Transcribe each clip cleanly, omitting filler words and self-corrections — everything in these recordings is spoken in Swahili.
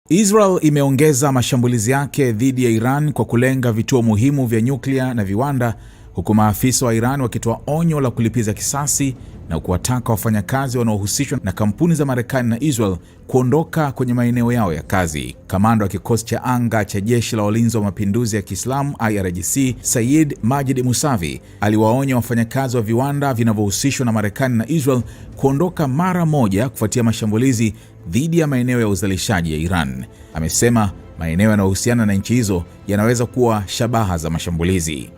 Israel imeongeza mashambulizi yake dhidi ya Iran kwa kulenga vituo muhimu vya nyuklia na viwanda, huku maafisa wa Iran wakitoa onyo la kulipiza kisasi na kuwataka wafanyakazi wanaohusishwa na kampuni za Marekani na Israel kuondoka kwenye maeneo yao ya kazi. Kamanda wa kikosi cha anga cha jeshi la walinzi wa mapinduzi ya Kiislamu IRGC, Sayyid Majid Musavi, aliwaonya wafanyakazi wa viwanda vinavyohusishwa na Marekani na Israel kuondoka mara moja kufuatia mashambulizi dhidi ya maeneo ya uzalishaji ya Iran. Amesema maeneo yanayohusiana na nchi hizo yanaweza kuwa shabaha za mashambulizi.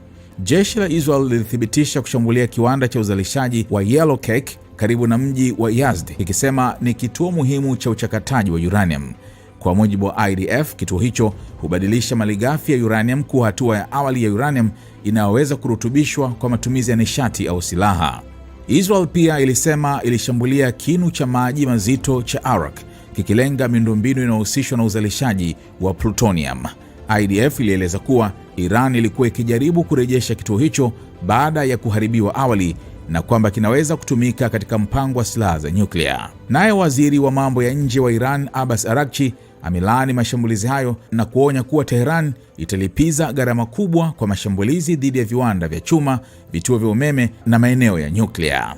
Jeshi la Israel lilithibitisha kushambulia kiwanda cha uzalishaji wa Yellow Cake karibu na mji wa Yazd, ikisema ni kituo muhimu cha uchakataji wa uranium. Kwa mujibu wa IDF, kituo hicho hubadilisha malighafi ya uranium kuwa hatua ya awali ya uranium inayoweza kurutubishwa kwa matumizi ya nishati au silaha. Israel pia ilisema ilishambulia kinu cha maji mazito cha Arak, kikilenga miundombinu inayohusishwa na uzalishaji wa plutonium. IDF ilieleza kuwa Iran ilikuwa ikijaribu kurejesha kituo hicho baada ya kuharibiwa awali na kwamba kinaweza kutumika katika mpango wa silaha za nyuklia. Naye waziri wa mambo ya nje wa Iran, Abbas Araghchi, amelaani mashambulizi hayo na kuonya kuwa Tehran italipiza gharama kubwa kwa mashambulizi dhidi ya viwanda vya chuma, vituo vya umeme na maeneo ya nyuklia.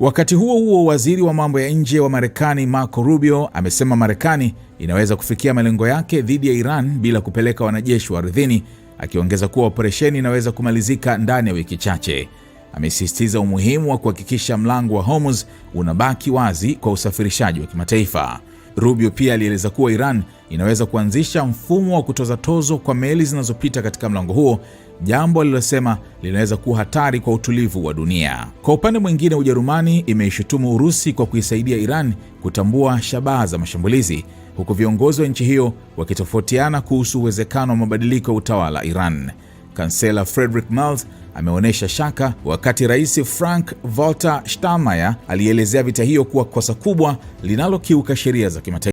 Wakati huo huo, waziri wa mambo ya nje wa Marekani Marco Rubio amesema Marekani inaweza kufikia malengo yake dhidi ya Iran bila kupeleka wanajeshi wa ardhini, akiongeza kuwa operesheni inaweza kumalizika ndani ya wiki chache. Amesisitiza umuhimu wa kuhakikisha mlango wa Hormuz unabaki wazi kwa usafirishaji wa kimataifa. Rubio pia alieleza kuwa Iran inaweza kuanzisha mfumo wa kutoza tozo kwa meli zinazopita katika mlango huo, jambo alilosema linaweza kuwa hatari kwa utulivu wa dunia. Kwa upande mwingine, Ujerumani imeishutumu Urusi kwa kuisaidia Iran kutambua shabaha za mashambulizi, huku viongozi wa nchi hiyo wakitofautiana kuhusu uwezekano wa mabadiliko ya utawala Iran. Kansela Friedrich Merz ameonyesha shaka, wakati Rais Frank-Walter Steinmeier alielezea vita hiyo kuwa kosa kubwa linalokiuka sheria za kimataifa.